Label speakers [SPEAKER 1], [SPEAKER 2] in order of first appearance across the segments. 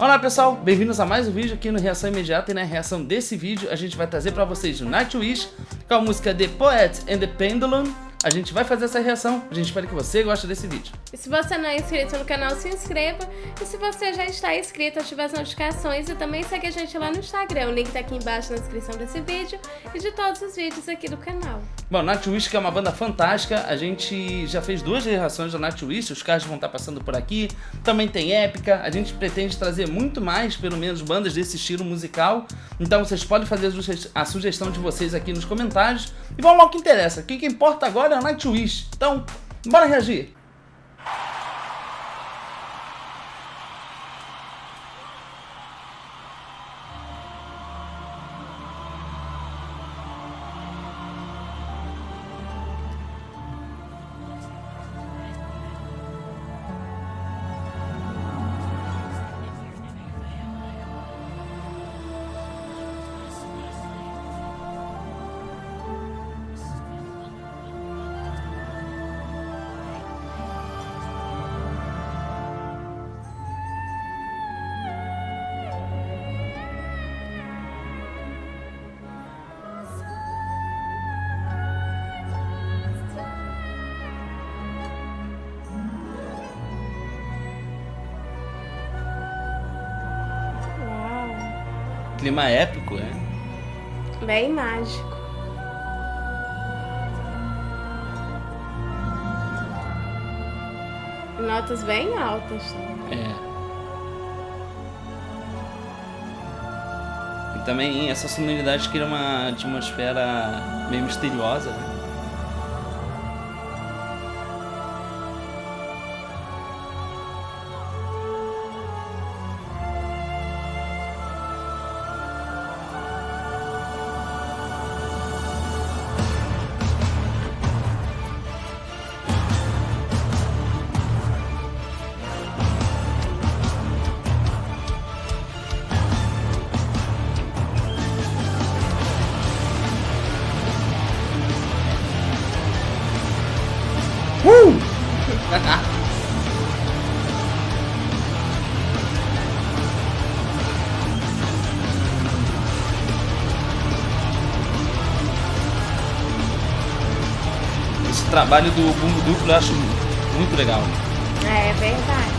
[SPEAKER 1] Olá pessoal, bem-vindos a mais um vídeo aqui no Reação Imediata. E na reação desse vídeo a gente vai trazer pra vocês o Nightwish com a música The Poet and the Pendulum. A gente vai fazer essa reação, a gente espera que você goste desse vídeo.
[SPEAKER 2] E se você não é inscrito no canal, se inscreva. E se você já está inscrito, ative as notificações e também segue a gente lá no Instagram. O link tá aqui embaixo na descrição desse vídeo e de todos os vídeos aqui do canal.
[SPEAKER 1] Bom, Nightwish que é uma banda fantástica, a gente já fez 2 reações do Nightwish, os caras vão estar passando por aqui. Também tem Épica, a gente pretende trazer muito mais, pelo menos, bandas desse estilo musical. Então vocês podem fazer a sugestão de vocês aqui nos comentários. E vamos lá ao que interessa, o que importa agora é o Nightwish. Então, bora reagir! Clima épico, né?
[SPEAKER 2] Bem mágico. Notas bem altas.
[SPEAKER 1] É. E também essa sonoridade cria uma atmosfera meio misteriosa, né? Esse trabalho do bumbo duplo eu acho muito legal.
[SPEAKER 2] É verdade.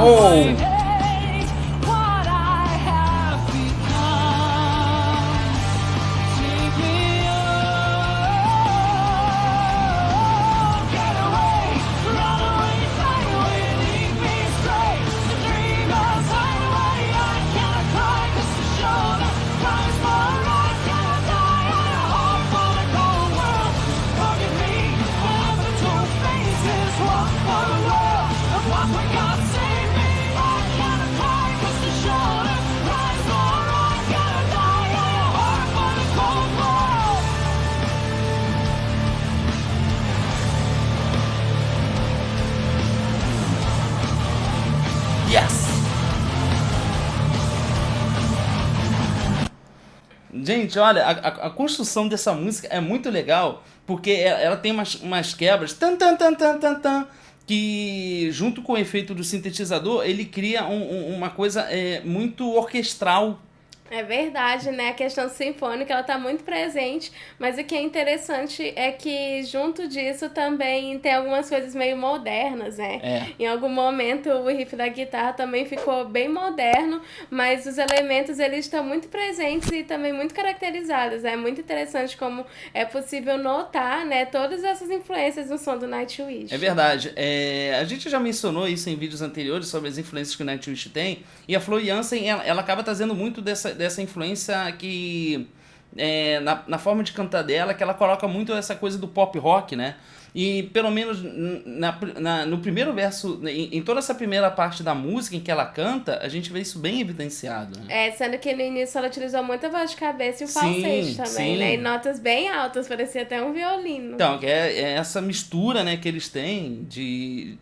[SPEAKER 1] Oh! Yes! Gente, olha, a construção dessa música é muito legal, porque ela tem umas quebras, tan, tan, tan, tan, tan, tan, que junto com o efeito do sintetizador, ele cria uma coisa muito orquestral.
[SPEAKER 2] É verdade, né? A questão sinfônica, ela tá muito presente, mas o que é interessante é que junto disso também tem algumas coisas meio modernas, né?
[SPEAKER 1] É.
[SPEAKER 2] Em algum momento o riff da guitarra também ficou bem moderno, mas os elementos eles estão muito presentes e também muito caracterizados. É muito interessante como é possível notar, né, todas essas influências no som do Nightwish.
[SPEAKER 1] É verdade. A gente já mencionou isso em vídeos anteriores sobre as influências que o Nightwish tem, e a Flo Jansen, ela acaba trazendo muito dessa influência que na forma de cantar dela, que ela coloca muito essa coisa do pop rock, né? E pelo menos no primeiro verso, em toda essa primeira parte da música em que ela canta, a gente vê isso bem evidenciado. Né?
[SPEAKER 2] Sendo que no início ela utilizou muita voz de cabeça e o
[SPEAKER 1] Sim,
[SPEAKER 2] falsete também,
[SPEAKER 1] sim.
[SPEAKER 2] né? E notas bem altas, parecia até um violino.
[SPEAKER 1] Então, é essa mistura, né, que eles têm de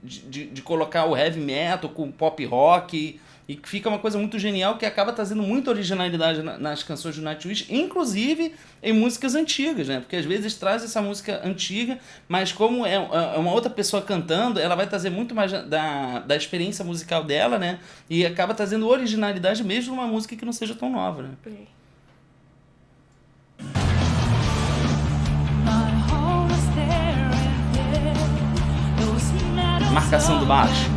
[SPEAKER 1] colocar o heavy metal com o pop rock e que fica uma coisa muito genial que acaba trazendo muita originalidade nas canções do Nightwish, inclusive em músicas antigas, né? Porque às vezes traz essa música antiga, mas como é uma outra pessoa cantando, ela vai trazer muito mais da experiência musical dela, né? E acaba trazendo originalidade mesmo numa música que não seja tão nova, né? Marcação do baixo.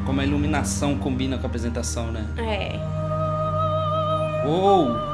[SPEAKER 1] Como a iluminação combina com a apresentação, né? Uou!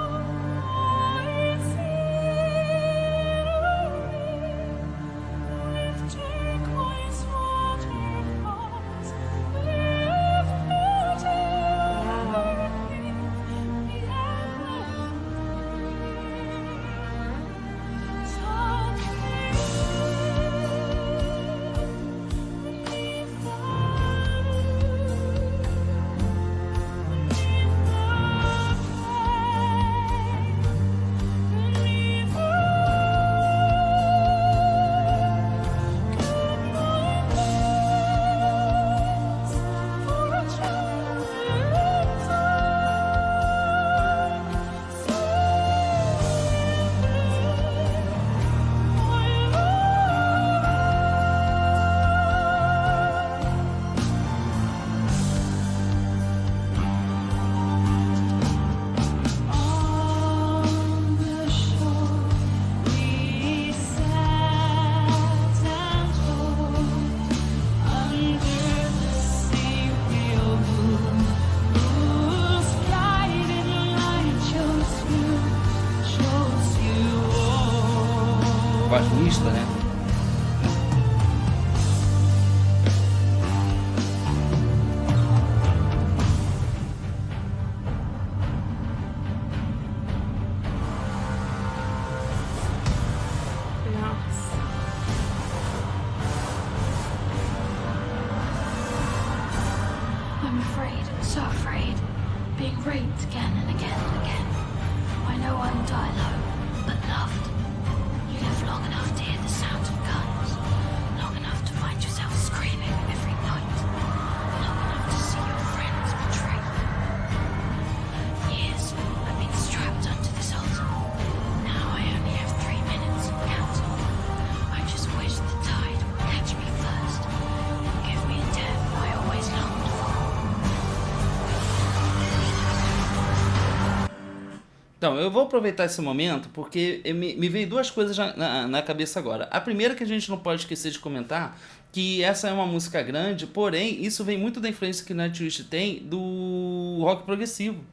[SPEAKER 1] Voz mista, né?
[SPEAKER 3] I'm afraid, so afraid, being raped again and again and again. I know I will die alone, but loved. You live long enough to hear the sound of guns, long enough to find yourself screaming every night, long enough to see your friends betrayed. Years I've been strapped onto this altar. Now I only have 3 minutes and counting. I just wish the tide would catch me first and give me a death I always longed for.
[SPEAKER 1] Então, eu vou aproveitar esse momento porque me veio duas coisas na cabeça agora. A primeira que a gente não pode esquecer de comentar, que essa é uma música grande, porém, isso vem muito da influência que Nightwish tem do rock progressivo.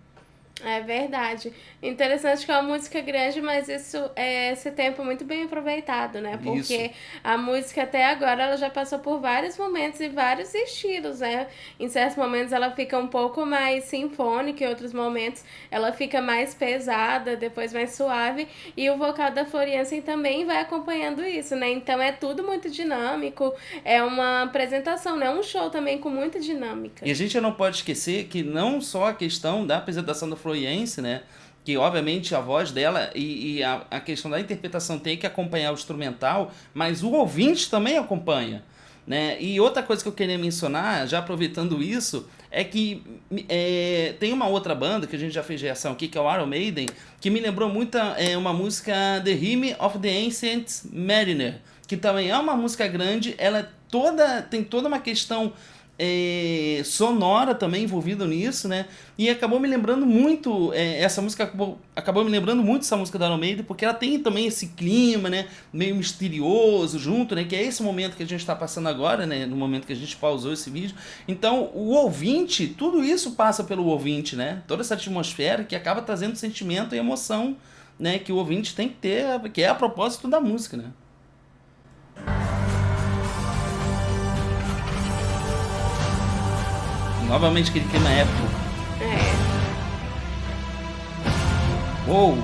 [SPEAKER 2] É verdade. Interessante que é uma música grande, mas esse tempo é muito bem aproveitado, né? Porque
[SPEAKER 1] Isso.
[SPEAKER 2] a música até agora ela já passou por vários momentos e vários estilos, né? Em certos momentos ela fica um pouco mais sinfônica, em outros momentos ela fica mais pesada, depois mais suave. E o vocal da Floriansen também vai acompanhando isso, né? Então é tudo muito dinâmico, é uma apresentação, né? Um show também com muita dinâmica.
[SPEAKER 1] E a gente não pode esquecer que não só a questão da apresentação da Floriense, né? Que obviamente a voz dela e a questão da interpretação tem que acompanhar o instrumental, mas o ouvinte também acompanha, né? E outra coisa que eu queria mencionar, já aproveitando isso, é que tem uma outra banda que a gente já fez reação aqui, que é o Iron Maiden, que me lembrou muito uma música The Hymn of the Ancient Mariner, que também é uma música grande, ela tem toda uma questão sonora também envolvida nisso, né? E acabou me lembrando muito, essa música acabou me lembrando muito essa música da Iron Maiden, porque ela tem também esse clima, né? Meio misterioso junto, né? Que é esse momento que a gente está passando agora, né? No momento que a gente pausou esse vídeo. Então, o ouvinte, tudo isso passa pelo ouvinte, né? Toda essa atmosfera que acaba trazendo sentimento e emoção, né? Que o ouvinte tem que ter, que é a propósito da música, né? Novamente aquele clima épico. Uou!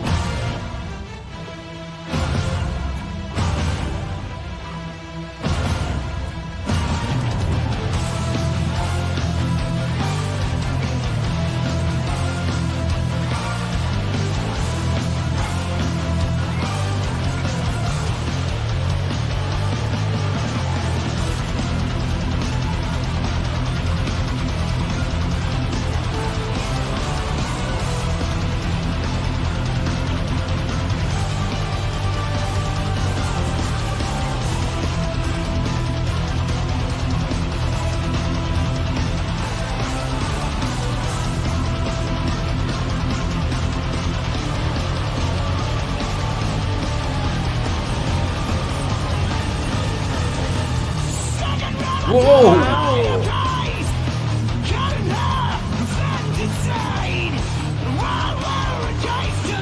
[SPEAKER 1] Uou!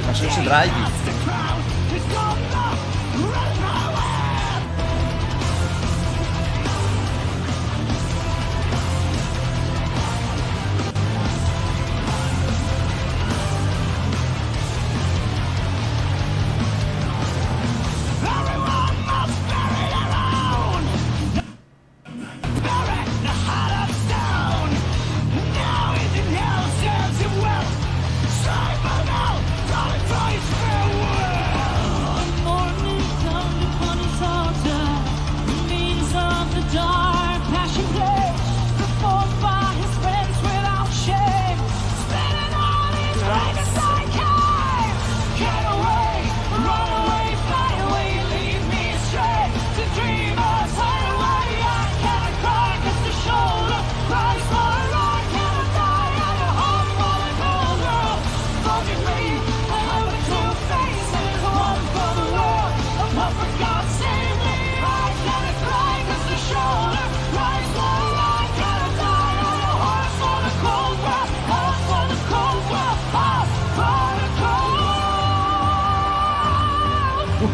[SPEAKER 1] Bastante drive.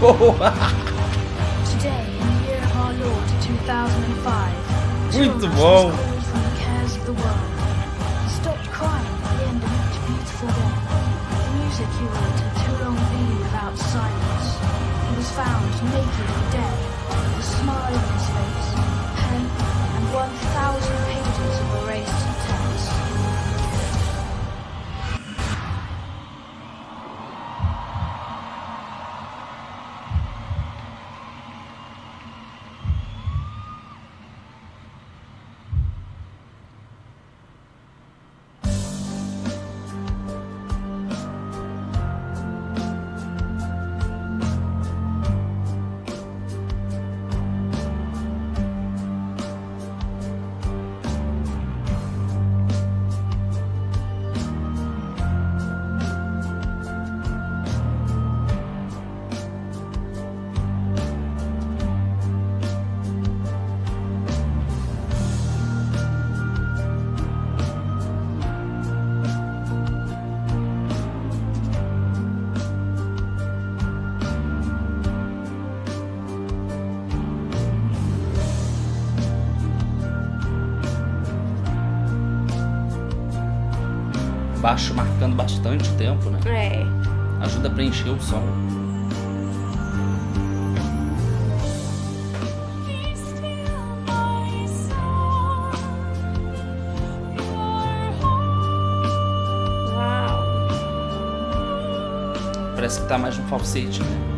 [SPEAKER 3] Today, in the year of our Lord 2005,
[SPEAKER 1] Muito
[SPEAKER 3] children
[SPEAKER 1] bom.
[SPEAKER 3] was called from the cares of the world. He stopped crying at the end of each beautiful day. The music he wrote had too long been without silence. He was found naked and dead, with a smile on his face, pen and 1,000 pages of erased text.
[SPEAKER 1] baixo marcando bastante o tempo, né?
[SPEAKER 2] É.
[SPEAKER 1] Ajuda a preencher o som.
[SPEAKER 2] Uau.
[SPEAKER 1] Parece que tá mais no falsete, né?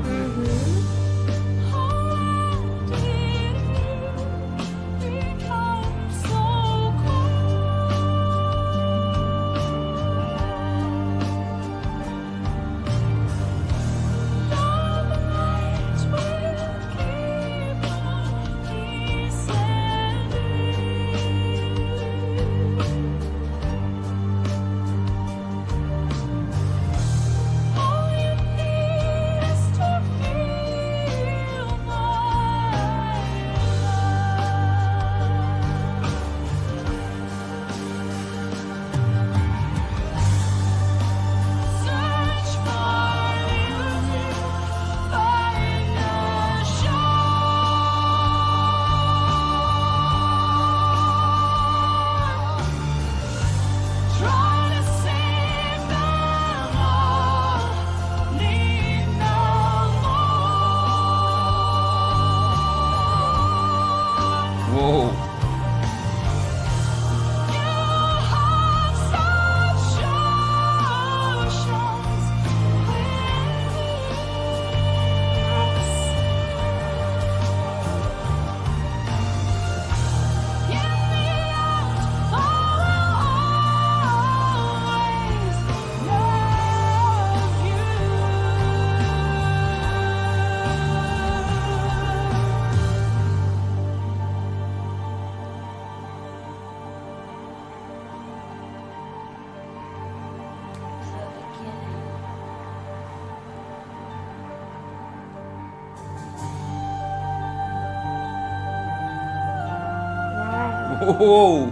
[SPEAKER 1] Uou! Uou!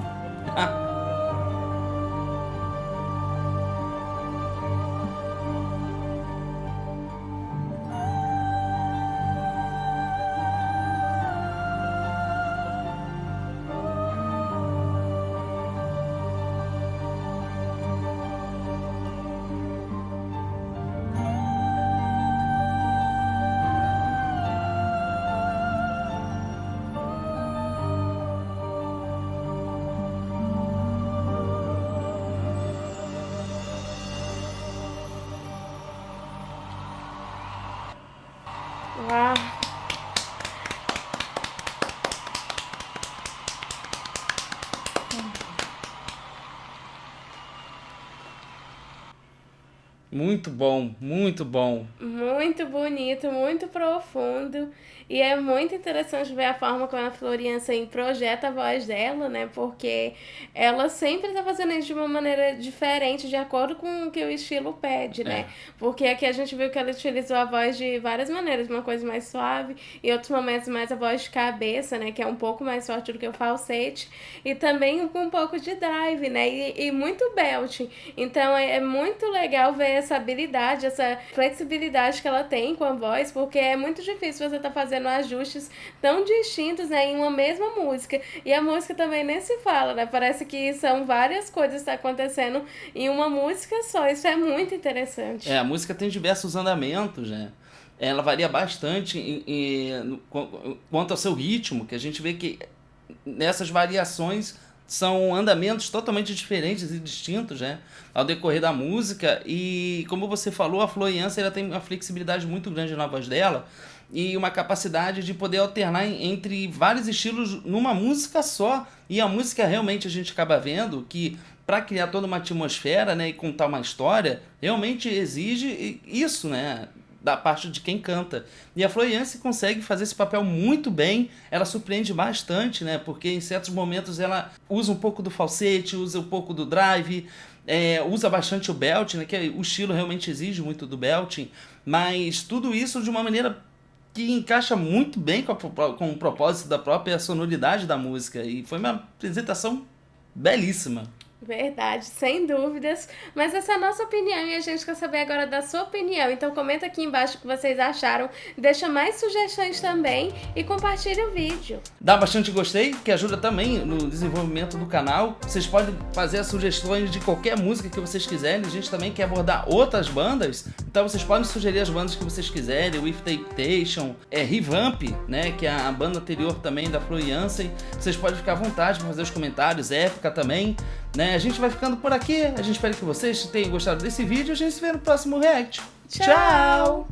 [SPEAKER 2] Uau.
[SPEAKER 1] Muito bom, muito bom.
[SPEAKER 2] Muito bonito, muito profundo. E é muito interessante ver a forma como a Florian projeta a voz dela, né? Porque ela sempre tá fazendo isso de uma maneira diferente, de acordo com o que o estilo pede, né? Porque aqui a gente viu que ela utilizou a voz de várias maneiras, uma coisa mais suave, e outros momentos mais a voz de cabeça, né? Que é um pouco mais forte do que o falsete, e também com um pouco de drive, né? E muito belting. Então é muito legal ver essa habilidade, essa flexibilidade que ela tem com a voz, porque é muito difícil você estar fazendo ajustes tão distintos, né, em uma mesma música. E a música também nem se fala, né? Parece que são várias coisas que estão acontecendo em uma música só. Isso é muito interessante.
[SPEAKER 1] A música tem diversos andamentos, né? Ela varia bastante quanto ao seu ritmo, que a gente vê que nessas variações são andamentos totalmente diferentes e distintos, né, ao decorrer da música. E como você falou, a Florian ela tem uma flexibilidade muito grande na voz dela e uma capacidade de poder alternar entre vários estilos numa música só. E a música realmente a gente acaba vendo que para criar toda uma atmosfera, né, e contar uma história, realmente exige isso, né, da parte de quem canta. E a Florian consegue fazer esse papel muito bem, ela surpreende bastante, né? Porque em certos momentos ela usa um pouco do falsete, usa um pouco do drive, usa bastante o belting, né? Que o estilo realmente exige muito do belting, mas tudo isso de uma maneira que encaixa muito bem com o propósito da própria sonoridade da música. E foi uma apresentação belíssima.
[SPEAKER 2] Verdade, sem dúvidas. Mas essa é a nossa opinião e a gente quer saber agora da sua opinião. Então comenta aqui embaixo o que vocês acharam, deixa mais sugestões também e compartilha o vídeo.
[SPEAKER 1] Dá bastante gostei, que ajuda também no desenvolvimento do canal. Vocês podem fazer sugestões de qualquer música que vocês quiserem. A gente também quer abordar outras bandas, então vocês podem sugerir as bandas que vocês quiserem. With Temptation, Revamp, né, que é a banda anterior também da Flo e Ansem. Vocês podem ficar à vontade para fazer os comentários, Épica também, né? A gente vai ficando por aqui. A gente espera que vocês tenham gostado desse vídeo. A gente se vê no próximo react.
[SPEAKER 2] Tchau!